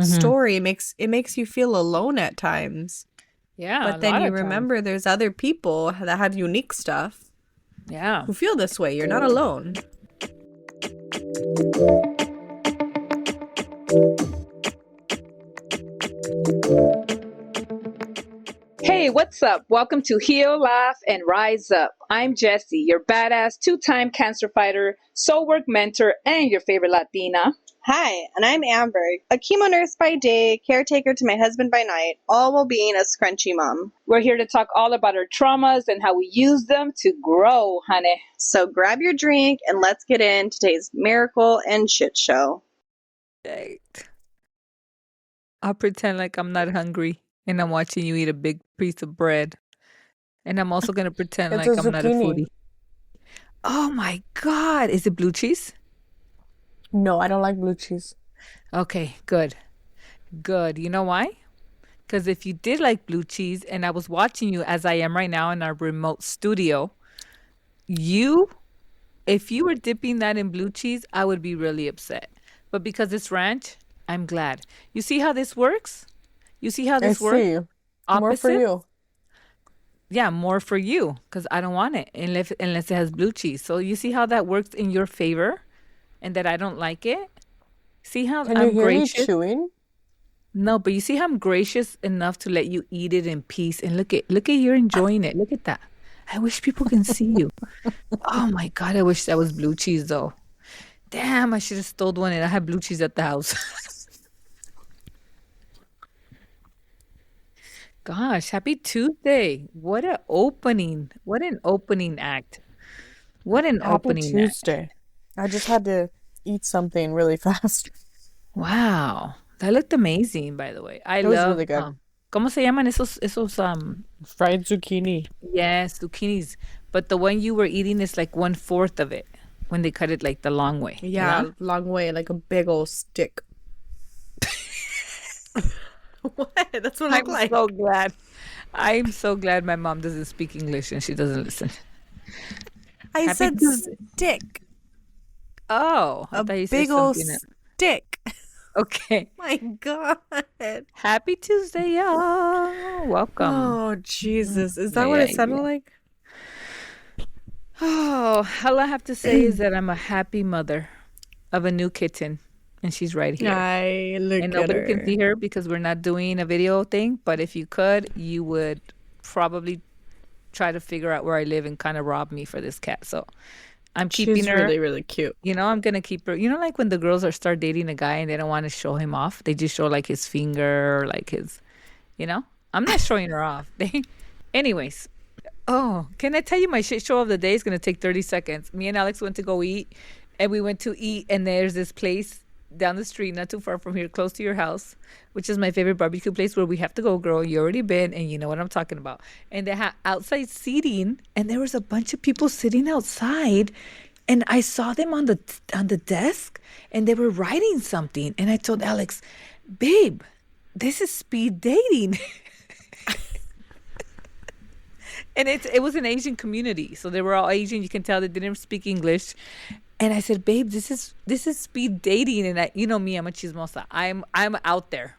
story makes you feel alone at times. Yeah, But then you remember there's other people that have unique stuff. Yeah. Who feel this way. You're not alone. Hey, what's up? Welcome to Heal, Laugh, and Rise Up. I'm Yezi, your badass two-time cancer fighter, soul work mentor, and your favorite Latina. Hi, and I'm Amber, a chemo nurse by day, caretaker to my husband by night, all while being a scrunchy mom. We're here to talk all about our traumas and how we use them to grow, honey. So grab your drink and let's get into today's miracle and shit show. I'll pretend like I'm not hungry and I'm watching you eat a big piece of bread. And I'm also going to pretend like I'm not a foodie. Oh my God. Is it blue cheese? No, I don't like blue cheese. Okay, good. Good. You know why? Because if you did like blue cheese and I was watching you as I am right now in our remote studio, if you were dipping that in blue cheese, I would be really upset. But because it's ranch, I'm glad. You see how this works? You see how this works? See. More for you. Yeah, more for you because I don't want it unless it has blue cheese. So you see how that works in your favor and that I don't like it? See how Can I'm you hear gracious? me chewing? No, but you see how I'm gracious enough to let you eat it in peace and look at you're enjoying it. Look at that. I wish people can see you. Oh my God, I wish that was blue cheese though. Damn, I should have stole one and I had blue cheese at the house. Gosh, happy Tuesday. What an opening. What an opening act. What an Happy opening act. Tuesday. I just had to eat something really fast. Wow. That looked amazing, by the way. It was really good. ¿Cómo se llaman esos Fried zucchini. yes, zucchinis. But the one you were eating is like 1/4 of it when they cut it like the long way. Yeah, you know? long way, like a big old stick. What? That's what it looked I'm like. so glad. I'm so glad my mom doesn't speak English and she doesn't listen. I Happy said Tuesday. stick. Oh, I A thought you said big old something else. stick. Okay. My God. Happy Tuesday, y'all. Welcome. Oh, Jesus. Is that what Yeah, it sounded like? Oh, all I have to say is that I'm a happy mother of a new kitten, and she's right here. I look And at nobody her. can see her because we're not doing a video thing. But if you could, you would probably try to figure out where I live and kind of rob me for this cat. So I'm keeping She's her. really, really cute. You know, I'm gonna keep her. You know, like when the girls start dating a guy and they don't want to show him off, they just show like his finger or like his, you know. I'm not showing her off. Anyways. Oh, can I tell you my shit show of the day? Is gonna take 30 seconds. Me and Alex went to go eat, and we went to eat, and there's this place down the street, not too far from here, close to your house, which is my favorite barbecue place where we have to go, girl. You already been, and you know what I'm talking about. And they had outside seating, and there was a bunch of people sitting outside, and I saw them on the desk, and they were writing something. And I told Alex, babe, this is speed dating. And it was an Asian community, so they were all Asian. You can tell they didn't speak English. And I said, babe, this is speed dating. And you know me, I'm a chismosa. I'm out there.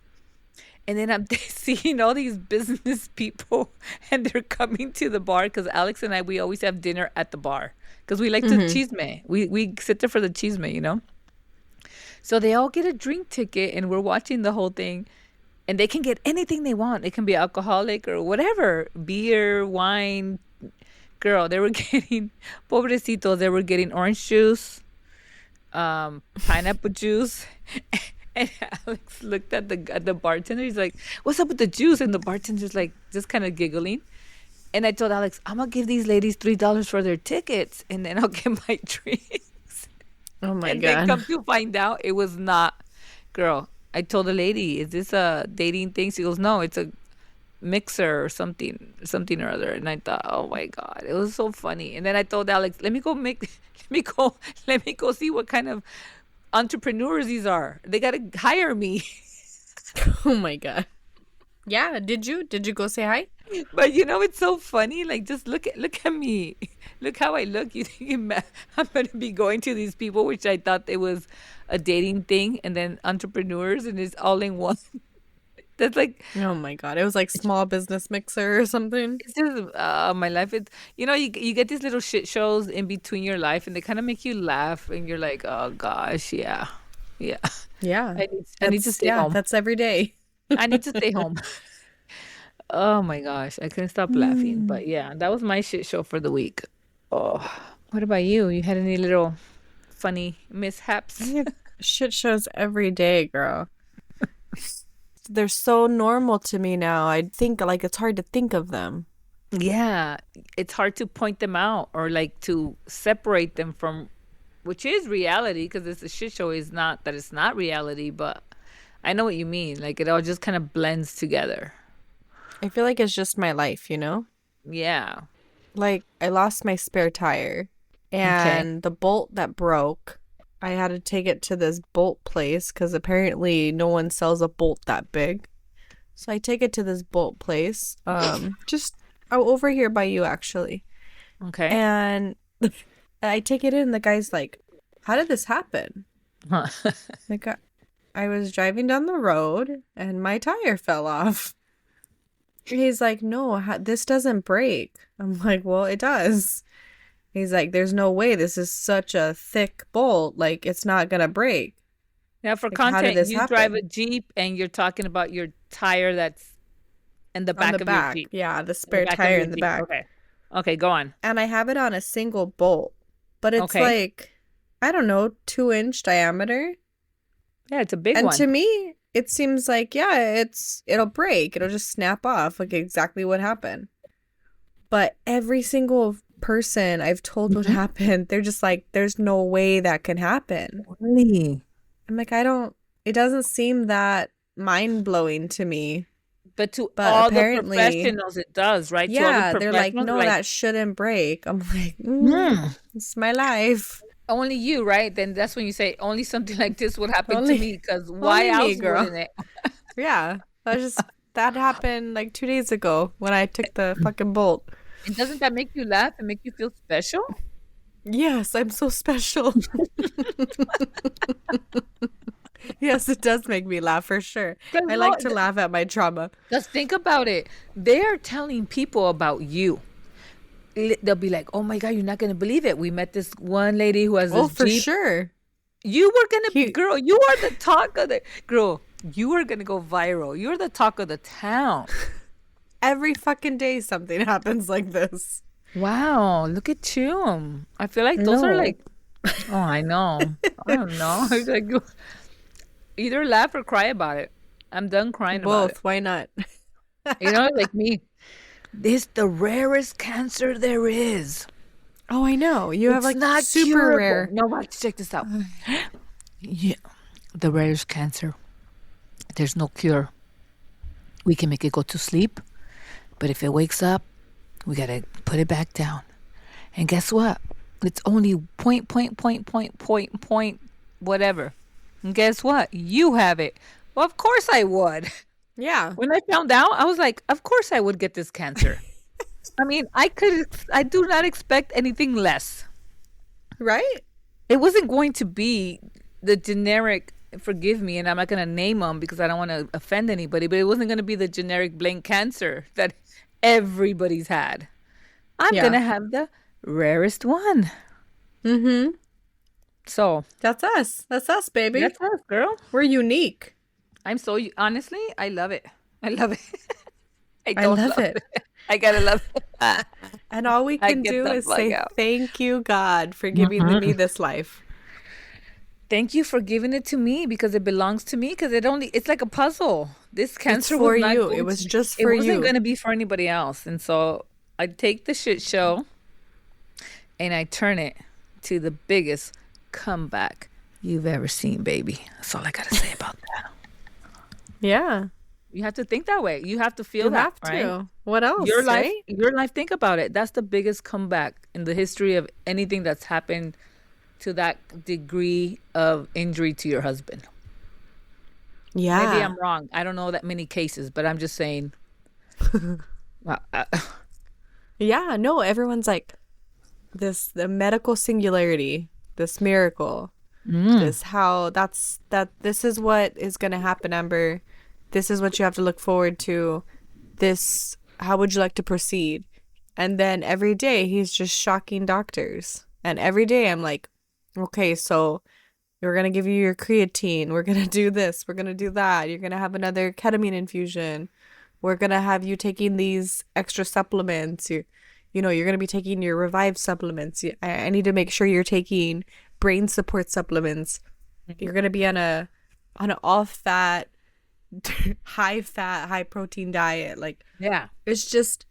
And then I'm seeing all these business people, and they're coming to the bar because Alex and I, we always have dinner at the bar because we like to chisme. We sit there for the chisme, you know. So they all get a drink ticket, and we're watching the whole thing. And they can get anything they want. It can be alcoholic or whatever, beer, wine. Girl, they were getting, pobrecitos, they were getting orange juice, pineapple juice. And Alex looked at the bartender. He's like, what's up with the juice? And the bartender's like, just kind of giggling. And I told Alex, I'm going to give these ladies $3 for their tickets, and then I'll get my drinks. Oh, my and God. then come to find out, it was not. Girl, I told the lady, is this a dating thing? She goes, no, it's a mixer or something or other. And I thought, oh my God, it was so funny. And then I told Alex, let me go see what kind of entrepreneurs these are. They got to hire me. Oh my God. Yeah, did you? Did you go say hi? But you know, it's so funny. Like, just look at me. Look how I look. You think I'm gonna be going to these people, which I thought it was a dating thing, and then entrepreneurs, and it's all in one. That's like Oh my God. It was like small business mixer or something. it's just my life. It's you get these little shit shows in between your life, and they kind of make you laugh, and you're like, oh gosh, yeah, yeah. Yeah. I need to stay home. That's every day. I need to stay home. Oh my gosh, I couldn't stop laughing. Mm. But yeah, that was my shit show for the week. Oh, what about you? You had any little funny I mishaps? have shit shows every day, girl. They're so normal to me now. I think like it's hard to think of them. Yeah, it's hard to point them out or like to separate them from which is reality because it's a shit show is not that it's not reality, but I know what you mean. Like it all just kind of blends together. I feel like it's just my life, you know? Yeah. Like I lost my spare tire Okay. and the bolt that broke, I had to take it to this bolt place because apparently no one sells a bolt that big. So I take it to this bolt place, just over here by you actually. Okay. And I take it in, the guy's like, "How did this happen?" Huh. Like I was driving down the road and my tire fell off. He's like, "No, this doesn't break." I'm like, "Well, it does." He's like, "There's no way. This is such a thick bolt. Like, it's not gonna break. Now for Like, how did content, this you drive a happen?" Jeep and you're talking about your tire that's in the On back the of your back. Jeep. Yeah, the In the spare back of tire your in the Jeep. back. Okay. Okay, go on. And I have it on a single bolt, but it's Okay. like, I don't know, 2-inch diameter. Yeah, it's a big And to one. me, it seems like, yeah, it'll break. It'll just snap off, like exactly what happened. But every single person I've told what Mhm. happened, they're just like, there's no way that can happen. Really? I'm like, it doesn't seem that mind-blowing to me. But to But all the apparently, professionals, it does, right? To all the yeah, they're like, professionals, no, like, that shouldn't break. I'm like, hmm, it's my life. only you, right? Then that's when you say only something like this would happen to Only, me, because why only me, else girl. wouldn't it? Yeah, that happened like 2 days ago when I took the fucking bolt. And doesn't that make you laugh and make you feel special? Yes, I'm so special. Yes, it does make me laugh for sure. I like to laugh at my trauma. Just think about it. They're telling people about you. They'll be like, "Oh my God, you're not gonna believe it. We met this one lady who has Oh, this for Jeep. sure. You were gonna, He, girl. You are the talk of the girl. You are gonna go viral. You're the talk of the town." every fucking day something happens like this. Wow, look at you. I feel like those are No. like, oh, I know. I don't know. It's like either laugh or cry about it. I'm done crying about it. Both. Why not? You know, like me. This the rarest cancer there is. Oh, I know. You have It's like not super curable. rare. No, watch, check this out. Yeah, the rarest cancer. There's no cure. We can make it go to sleep, but if it wakes up, we gotta put it back down. And guess what? It's only point, whatever. And guess what? You have it. Well, of course I would. Yeah. When I found out, I was like, of course I would get this cancer. I mean, I do not expect anything less. Right? It wasn't going to be the generic, forgive me, and I'm not going to name them because I don't want to offend anybody, but it wasn't going to be the generic blank cancer that everybody's had. I'm Yeah. going to have the rarest one. Mm-hmm. So That's us. That's us, baby. that's us, girl. We're unique. I'm so, honestly, I love it. I love it. I I don't love it. I gotta love it. And all we I can get do the is fuck say out. thank you, God, for giving me this life. Thank you for giving it to me because it belongs to me because it's like a puzzle. This cancer for was not you. going It was to- just it for wasn't you. going to be for anybody else. And so I take the shit show and I turn it to the biggest comeback you've ever seen, baby. That's all I got to say about that. Yeah. You have to think that way. You have to feel You that, have right? to. What else? Your life, right? your life, think about it. That's the biggest comeback in the history of anything that's happened to that degree of injury to your husband. Maybe Yeah. I'm wrong. I don't know that many cases, but I'm just saying. uh, uh, Yeah, no, everyone's like the medical singularity, this miracle, mm, this how this is what is going to happen, Amber. This is what you have to look forward to. This, how would you like to proceed? And then every day he's just shocking doctors. And every day I'm like, okay, so we're going to give you your creatine. We're going to do this. We're going to do that. You're going to have another ketamine infusion. We're going to have you taking these extra supplements. You're going to be taking your Revive supplements. I need to make sure you're taking brain support supplements. You're going to be on an all fat, high protein diet. Like, yeah. it's just,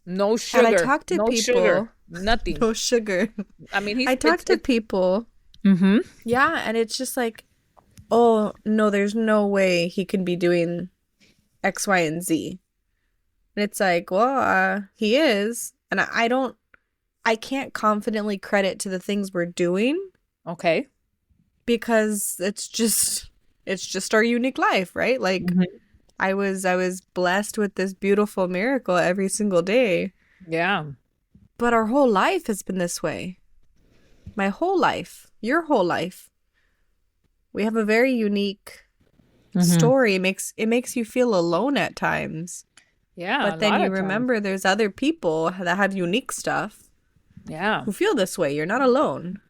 No and I sugar. talk to No people, sugar. Nothing. no sugar. I mean, I talk to people, mm-hmm. yeah, and it's just like, oh, no, there's no way he can be doing X, Y, and Z. And it's like, well, he is. And I can't confidently credit to the things we're doing Okay. because it's just our unique life, right? Like, Mhm. I was blessed with this beautiful miracle every single day, Yeah. but our whole life has been this way. My whole life, your whole life. We have a very unique story. It makes you feel alone at times. Yeah. But a then lot you of times. remember there's other people that have unique stuff Yeah. who feel this way. You're not alone.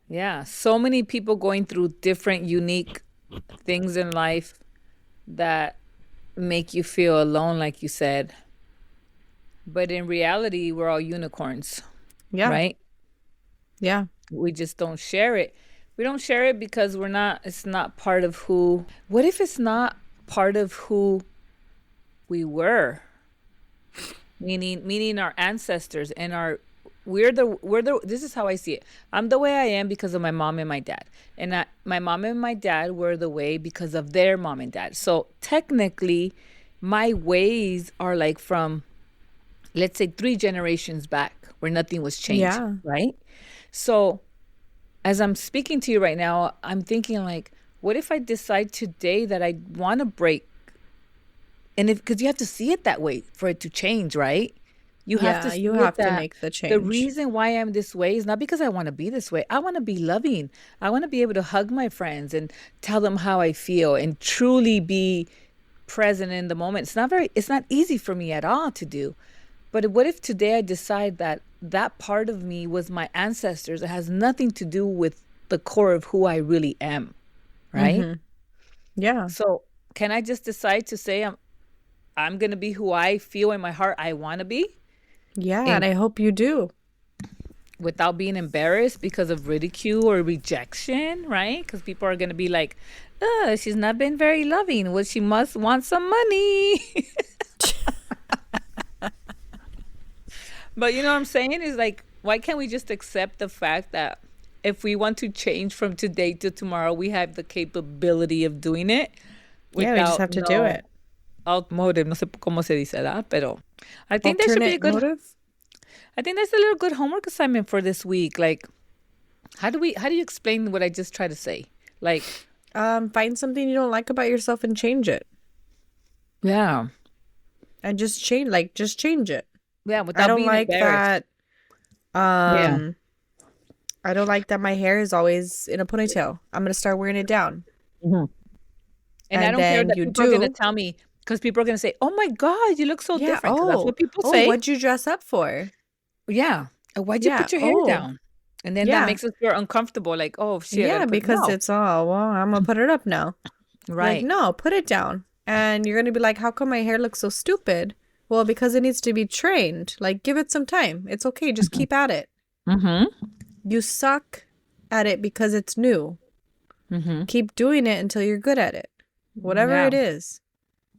Yeah. So many people going through different, unique things in life that make you feel alone, like you said. But in reality, we're all unicorns, Yeah. right? Yeah. We just don't share it. We don't share it because it's not part of who. What if it's not part of who we were? Meaning our ancestors and this is how I see it. I'm the way I am because of my mom and my dad. And my mom and my dad were the way because of their mom and dad. So technically, my ways are like from, let's say, 3 generations back where nothing was changed, Yeah. right? So as I'm speaking to you right now, I'm thinking like, what if I decide today that I want to break? And because you have to see it that way for it to change, right? You have to Yeah, see you it have to that make the the change. reason why I'm this way is not because I want to be this way. I want to be loving. I want to be able to hug my friends and tell them how I feel and truly be present in the moment. It's not easy for me at all to do. But what if today I decide that that part of me was my ancestors? It has nothing to do with the core of who I really am, right? Yeah. So can I just decide to say I'm gonna be who I feel in my heart I want to be, Yeah, and and I hope you do. without being embarrassed because of ridicule or rejection, right? Because people are gonna be like, she's not been very loving. Well, she must want some money." But you know what I'm saying is like, why can't we just accept the fact that if we want to change from today to tomorrow, we have the capability of doing it Yeah, we just without have to do it. motive. No sé cómo se dice, ¿verdad? Pero I think there should be a Alternate good. motive? I think there's a little good homework assignment for this week. Like, how do you explain what I just tried to say? Like, Find something you don't like about yourself and change it. yeah, And just change it. yeah, I without don't being like embarrassed. that. Yeah. I don't like that my hair is always in a ponytail. I'm gonna start wearing it down. And I And don't care then that you people are gonna do. tell me because people are gonna say, "Oh my God, you look so Yeah. different." 'Cause that's what people Oh, say. what'd you dress up for? Yeah. Why'd you Yeah. put your hair Oh, down? And then that yeah. makes us feel uncomfortable. Like, oh shit, I Yeah, gotta put because no. it's all, well, I'm gonna put it up now. Like, Right. no, put it down. And you're gonna be like, how come my hair looks so stupid? Well, because it needs to be trained. Like, give it some time. It's okay. Just keep at it. Mm-hmm. You suck at it because it's new. Mm-hmm. Keep doing it until you're good at it. Whatever Yeah. it is.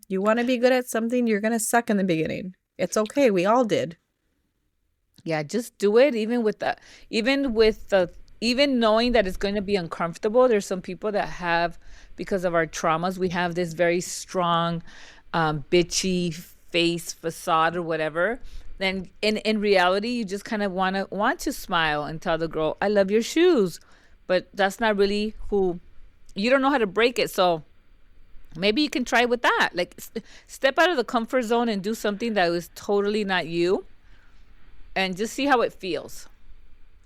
You want to be good at something, you're gonna suck in the beginning. It's okay. We all did. Yeah, just do it. Even knowing that it's going to be uncomfortable. There's some people that have, because of our traumas, we have this very strong, bitchy face facade or whatever. Then in reality, you just kind of want to smile and tell the girl, "I love your shoes," but that's not really who you don't know how to break it. So maybe you can try with that. Like step out of the comfort zone and do something that was totally not you, and just see how it feels.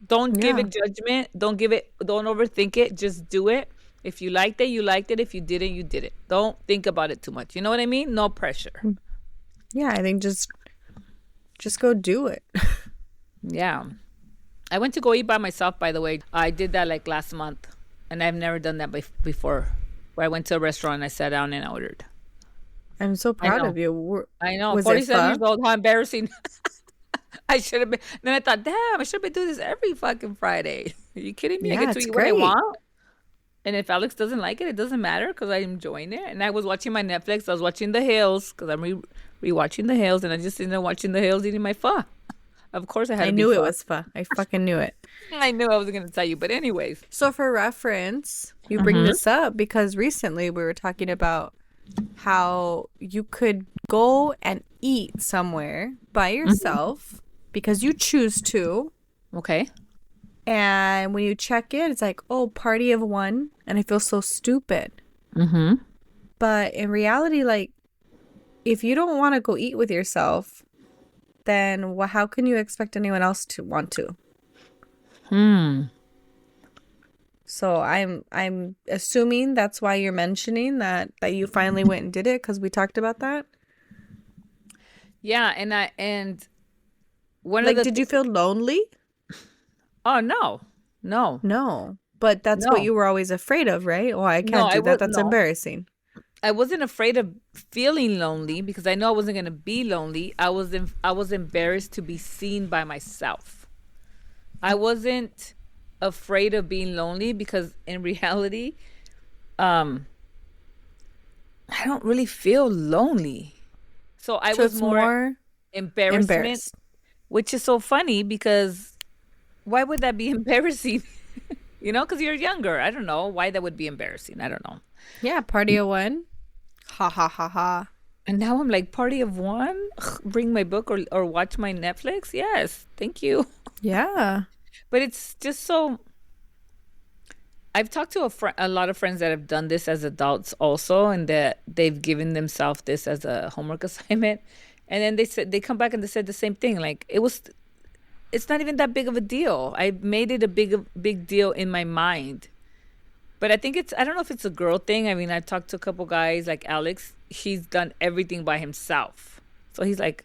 Don't give Yeah. it judgment. Don't overthink it. Just do it. If you liked it, you liked it. If you didn't, you did it. Don't think about it too much. You know what I mean? No pressure. Yeah, I think just go do it. Yeah. I went to go eat by myself, by the way. I did that like last month, and I've never done that before. Where I went to a restaurant and I sat down and I ordered. I'm so I proud know. of you. I know. Was it 47 years pho? old. How embarrassing. I should have been. Then I thought, damn, I should have been doing this every fucking Friday. Are you kidding me? I Yeah, get to it's eat what I great. want. And if Alex doesn't like it, it doesn't matter because I'm enjoying it. And I was watching my Netflix. I was watching The Hills because I'm rewatching The Hills. And I just sitting there watching The Hills eating my pho. Of course I had I to be knew it pho. was pho. I fucking knew it. I knew I was going to tell you. But anyways. So for reference, you bring this up because recently we were talking about how you could go and eat somewhere by yourself because you choose to. Okay. And when you check in, it's like, oh, party of one. And I feel so stupid. Mm-hmm. But in reality, like, if you don't want to go eat with yourself, then how can you expect anyone else to want to? So I'm assuming that's why you're mentioning that you finally went and did it because we talked about that. Yeah. And one Like, of the did you feel lonely? Oh, no. No. No, but that's No. what you were always afraid of, right? Oh, I can't do that. That's no. embarrassing. I wasn't afraid of feeling lonely because I know I wasn't going to be lonely. I was embarrassed to be seen by myself. I wasn't afraid of being lonely because in reality, I don't really feel lonely. So I So was it's more more embarrassment, embarrassed. which is so funny because why would that be embarrassing? You know, because you're younger. I don't know why that would be embarrassing. I don't know. Yeah, party of one. Ha ha ha ha. And now I'm like, party of one? Ugh, bring my book or watch my Netflix? Yes, thank you. Yeah. But it's just so. I've talked to a lot of friends that have done this as adults also, and that they've given themselves this as a homework assignment. And then they come back and they said the same thing. Like, it's not even that big of a deal. I made it a big deal in my mind. But I think I don't know if it's a girl thing. I mean, I talked to a couple guys like Alex. He's done everything by himself. So he's like,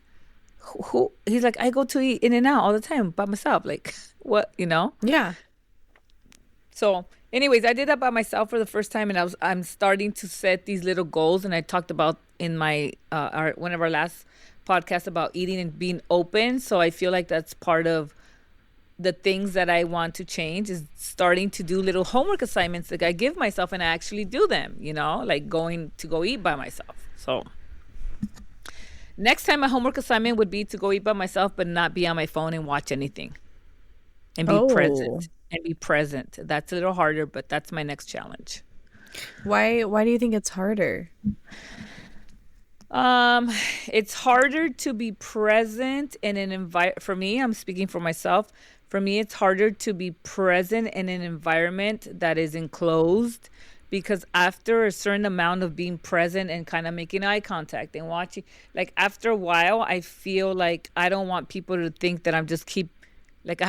he's like, I go to eat In-N-Out all the time by myself. Like, what, you know? Yeah. So anyways, I did that by myself for the first time. And I'm starting to set these little goals. And I talked about in my, one of our last podcasts about eating and being open. So I feel like that's part of the things that I want to change is starting to do little homework assignments that I give myself and I actually do them, you know, like going to go eat by myself. So next time my homework assignment would be to go eat by myself, but not be on my phone and watch anything and be present and be present. That's a little harder, but that's my next challenge. Why do you think it's harder? It's harder to be present in an for me, I'm speaking for myself. For me, it's harder to be present in an environment that is enclosed because after a certain amount of being present and kind of making eye contact and watching, like after a while, I feel like I don't want people to think that I have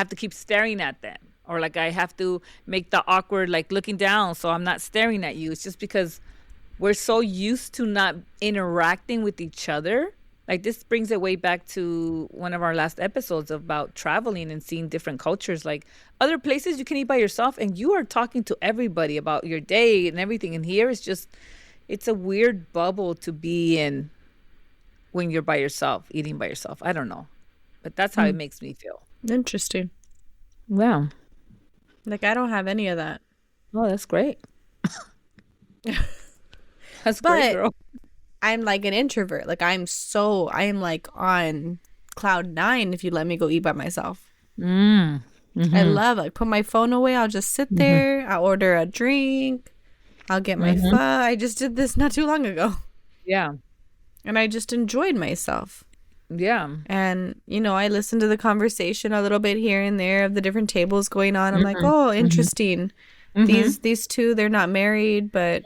to keep staring at them or like I have to make the awkward, like looking down. So I'm not staring at you. It's just because we're so used to not interacting with each other. Like this brings it way back to one of our last episodes about traveling and seeing different cultures. Like other places you can eat by yourself and you are talking to everybody about your day and everything. And here it's a weird bubble to be in when you're by yourself, eating by yourself. I don't know. But that's how it makes me feel. Interesting. Wow. Like, I don't have any of that. Oh, that's great. That's But great, girl. I'm like an introvert. Like, I'm like on cloud 9 if you let me go eat by myself. I love, like, put my phone away. I'll just sit there. I'll order a drink. I'll get my pho. I just did this not too long ago. Yeah. And I just enjoyed myself. Yeah. And, you know, I listened to the conversation a little bit here and there of the different tables going on. I'm like, oh, interesting. Mm-hmm. These two, they're not married, but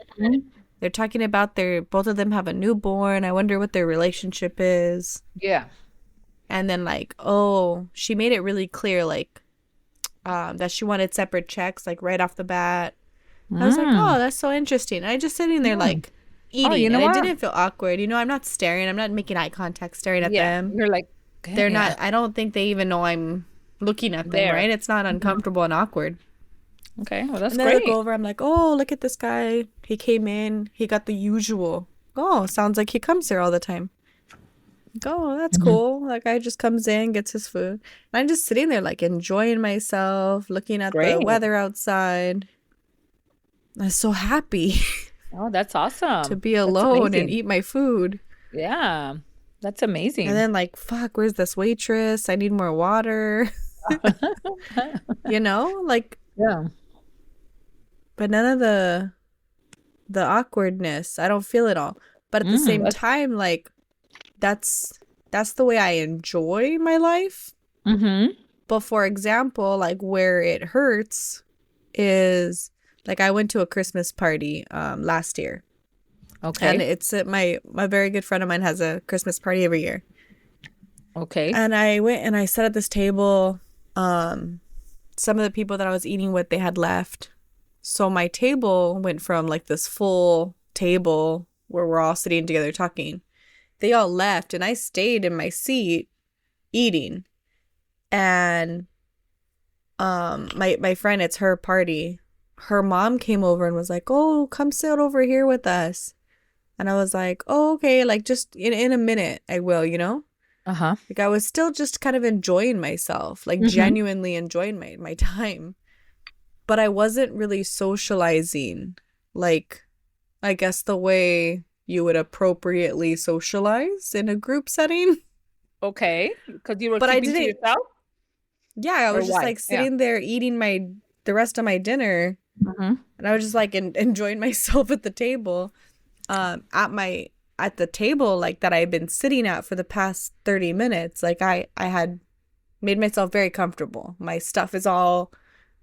they're talking about their both of them have a newborn. I wonder what their relationship is. Yeah. And then like, oh, she made it really clear like that she wanted separate checks like right off the bat. I was like, Mm. oh, that's so interesting. And I just sitting there Mm. like Oh, you eating, know and it what? didn't feel awkward. You know, I'm not staring. I'm not making eye contact staring at Yeah. them. You're like, They're yeah, not. I don't think they even know I'm looking at them. there. Right? It's not uncomfortable and awkward. Okay. Well, that's And then I look great. over. I'm like, oh, look at this guy. He came in. He got the usual. Oh, sounds like he comes here all the time. Like, oh, that's Mhm. cool. That guy just comes in, gets his food. And I'm just sitting there like enjoying myself, looking at the Great. weather outside. I'm so happy Oh, that's to awesome. be That's alone and amazing. eat my food. Yeah. That's And amazing. then like, fuck, where's this waitress? I need more water. You know? Like, Yeah. but none of the awkwardness. I don't feel it all. But at the same That's, time, like that's the way I enjoy my life. mm-hmm. But for example, like where it hurts is like I went to a Christmas party last year. And Okay. it's at my very good friend of mine has a Christmas party every year. Okay. And I went and I sat at this table. Some of the people that I was eating with, they had left. So my table went from like this full table where we're all sitting together talking. They all left and I stayed in my seat eating. And my friend, it's her party. Her mom came over and was like, "Oh, come sit over here with us." And I was like, "Oh, okay, like just in a minute I will, you know?" Uh-huh. Like I was still just kind of enjoying myself, like Mm-hmm. genuinely enjoying my time. But I wasn't really socializing, like I guess the way you would appropriately socialize in a group setting. Okay. Because you were But I keeping to didn't, yourself, yeah, I or was just why? like Yeah. sitting there eating the rest of my dinner, Mm-hmm. and I was just like enjoying myself at the table. At the table like that I've been sitting at for the past 30 minutes, like I had made myself very comfortable. My stuff is all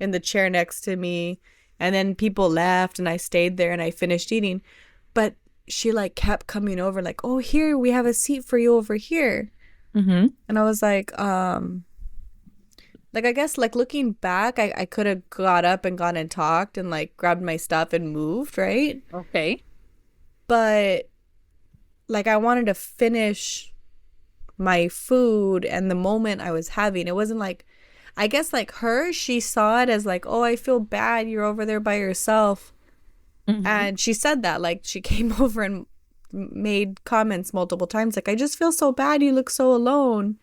in the chair next to me, and then people left and I stayed there and I finished eating. But she like kept coming over like, "Oh, here we have a seat for you over here." Mm-hmm. And I was like I guess like looking back, I could have got up and gone and talked and like grabbed my stuff and moved, right? Okay. But like I wanted to finish my food and the moment I was having. It wasn't like, I guess like her, she saw it as like, "Oh, I feel bad. You're over there by yourself." Mm-hmm. And she said that like she came over and made comments multiple times like, "I just feel so bad. You look so alone."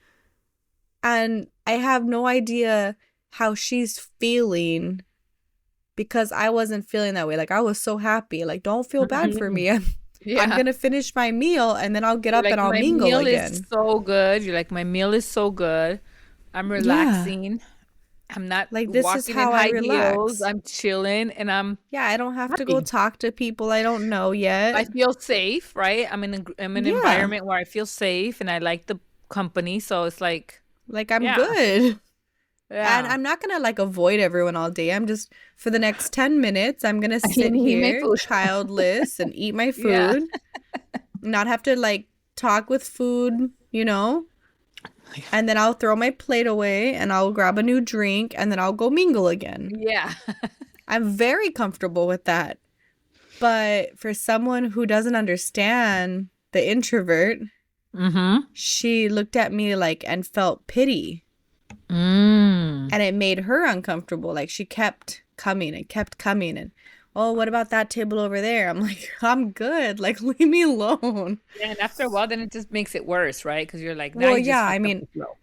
And I have no idea how she's feeling because I wasn't feeling that way. Like I was so happy. Like, don't feel bad for me. I'm Yeah. gonna finish my meal and then I'll get You're up like, and I'll my mingle meal is again. so good. You're like, my meal is so good. I'm Yeah. relaxing. I'm not Like this is walking in how I high heels. relax. I'm chilling and I'm Yeah, I don't have to go happy. talk to people I don't know I yet. feel safe, right? I'm in an Yeah. environment where I feel safe and I like the company. So it's like, Like I'm yeah, good. And yeah. I'm not gonna like avoid everyone all day. I'm just for the next 10 minutes, I'm gonna I sit mean, eat my here food. childless and eat my Yeah. food, not have to like talk with food, you know? And then I'll throw my plate away and I'll grab a new drink and then I'll go mingle again. Yeah. I'm very comfortable with that. But for someone who doesn't understand the introvert, Mm-hmm. she looked at me like and felt pity. Mm. And it made her uncomfortable. Like she kept coming and kept coming and, "Oh, what about that table over there?" I'm like, "I'm good. Like leave me alone." Yeah, and after a while, then it just makes it worse, right? Because you're like, now Well, you just yeah, I fucked up mean, the flow.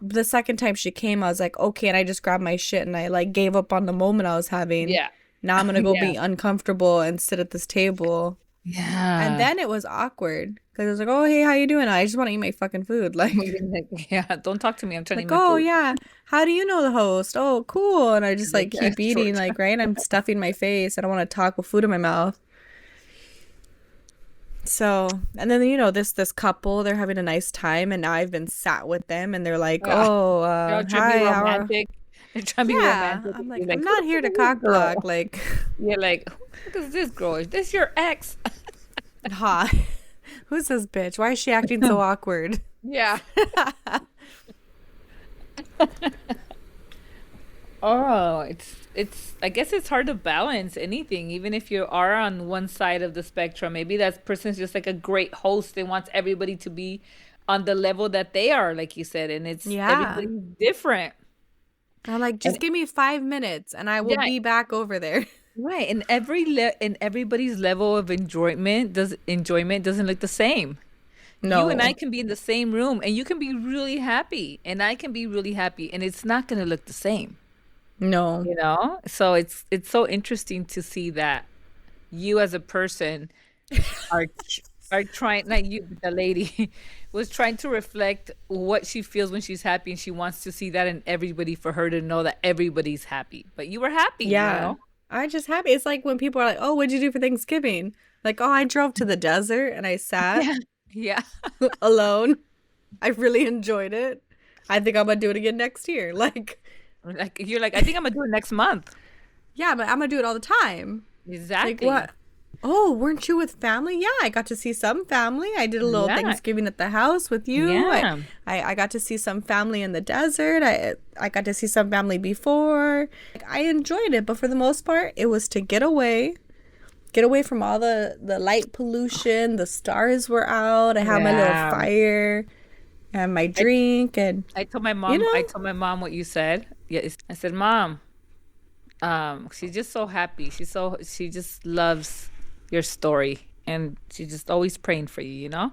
the second time she came, I was like, "Okay," and I just grabbed my shit and I like gave up on the moment I was having. Yeah. Now I'm gonna go Yeah. be uncomfortable and sit at this table. And Yeah. then it was awkward because it was like, "Oh, hey, how you doing?" I just want to eat my fucking food. Yeah, don't talk to me. I'm trying to eat Like, my "Oh food. yeah, how do you know the host? Oh, cool." And I just like Like, yeah, keep eating, short. like, right? I'm stuffing my face. I don't want to talk with food in my mouth. So, and then this couple, they're having a nice time, and now I've been sat with them, and they're like, Ah, "Oh, they're all trying to be hi, how are?" romantic. They're trying to be Yeah, romantic. I'm And like, you're I'm like, not who here to is this cock girl? block. Like, You're like, who is this girl? Is this your ex? ha, who's this bitch? Why is she acting so awkward? Yeah. Oh, it's I guess it's hard to balance anything, even if you are on one side of the spectrum. Maybe that person's just like a great host and wants everybody to be on the level that they are, like you said, and it's Yeah. everybody's different. I'm like, And just give me 5 minutes and I will yeah, be back over there. right. And and everybody's level of enjoyment doesn't look the same. You and I No. can be in the same room and you can be really happy and I can be really happy and it's not going to look the same. No. You know, so it's so interesting to see that you as a person are are trying, not you, but the lady was trying to reflect what she feels when she's happy, and she wants to see that in everybody for her to know that everybody's happy. But you were happy, you Yeah. know. I just happy. It's like when people are like, oh, what'd you do for Thanksgiving? Like, oh, I drove to the desert and I sat Yeah, yeah. alone. I really enjoyed it. I think I'm gonna do it again next year. Like, Like you're like, I think I'm gonna do it next month. yeah, but I'm gonna do it all the time. Like, Exactly. what? Oh, weren't you with family? Yeah, I got to see some family. I did a little Yeah, Thanksgiving at the house with you. yeah. I got to see some family in the desert. I got to see some family before. Like, I enjoyed it, but for the most part, it was to get away from all the light pollution. The stars were out. I had my little Yeah. fire and my drink, and I told my you mom. I know, told my mom what you said. Yes, I said, Mom, she's just so happy. She just loves your story, and she's just always praying for you. You know,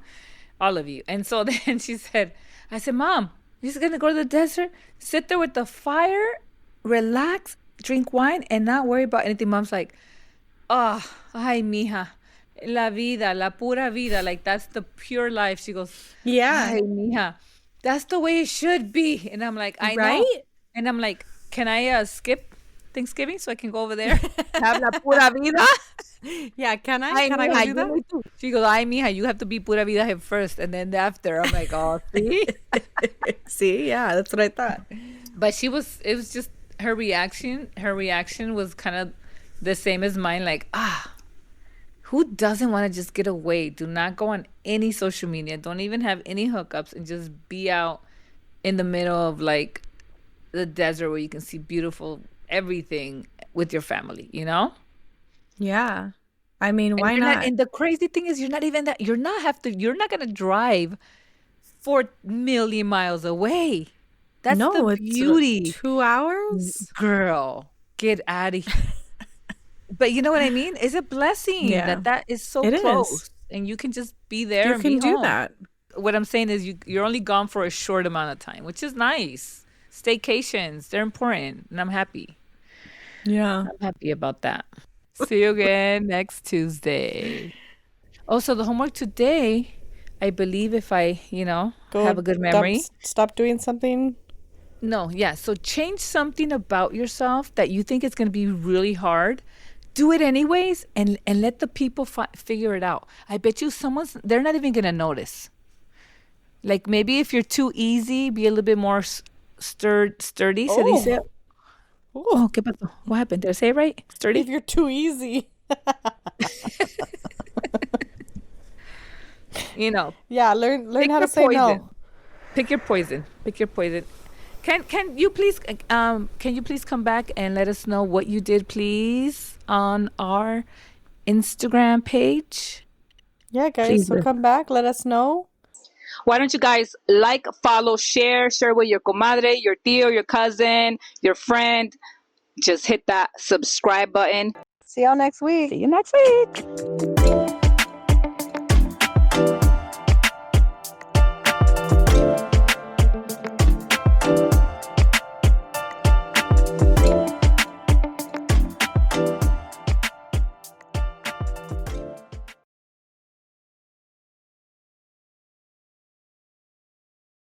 all of you. And so then she said, I said, Mom, you're just gonna go to the desert, sit there with the fire, relax, drink wine, and not worry about anything. Mom's like, oh, ay, mija. La vida, la pura vida, like that's the pure life. She goes, yeah, ay, mija, that's the way it should be. And I'm like, I know. right? And I'm like, can I skip Thanksgiving so I can go over there? Have la pura vida? Yeah, can I? Ay, Can I go mija, do you that? need to. She goes, ay, mija, you have to be pura vida here first and then after. I'm like, oh, see? See, yeah, that's what I thought. But it was just her reaction. Her reaction was kind of the same as mine. Like, who doesn't want to just get away? Do not go on any social media. Don't even have any hookups and just be out in the middle of like the desert where you can see beautiful everything with your family, you know? Yeah. I mean, And why you're not, not? and the crazy thing is you're not even that you're not gonna drive 4 million miles away. That's the No, it's beauty. 2 hours. Girl, get out of here. But you know what I mean? It's a blessing Yeah, that is so it close. is. And you can just be there You and can be do home. that. What I'm saying is you're only gone for a short amount of time, which is nice. Staycations, they're important, and I'm happy. Yeah. I'm happy about that. See you again next Tuesday. Also, the homework today, I believe if I, have a good memory. Stop doing something. No, yeah. So change something about yourself that you think is going to be really hard. Do it anyways and let the people figure it out. I bet you they're not even going to notice. Like maybe if you're too easy, be a little bit more sturdy. Se dice. Oh, ¿qué pasó? What happened? Did I say it right? Sturdy? If you're too easy. Yeah, learn Pick how to your say poison. no. Pick your poison. Pick your poison. Can you please come back and let us know what you did, please, on our Instagram page? Yeah, guys, Please so do. come back, let us know. Why don't you guys like, follow, share with your comadre, your tío, your cousin, your friend. Just hit that subscribe button. See y'all next week. See you next week.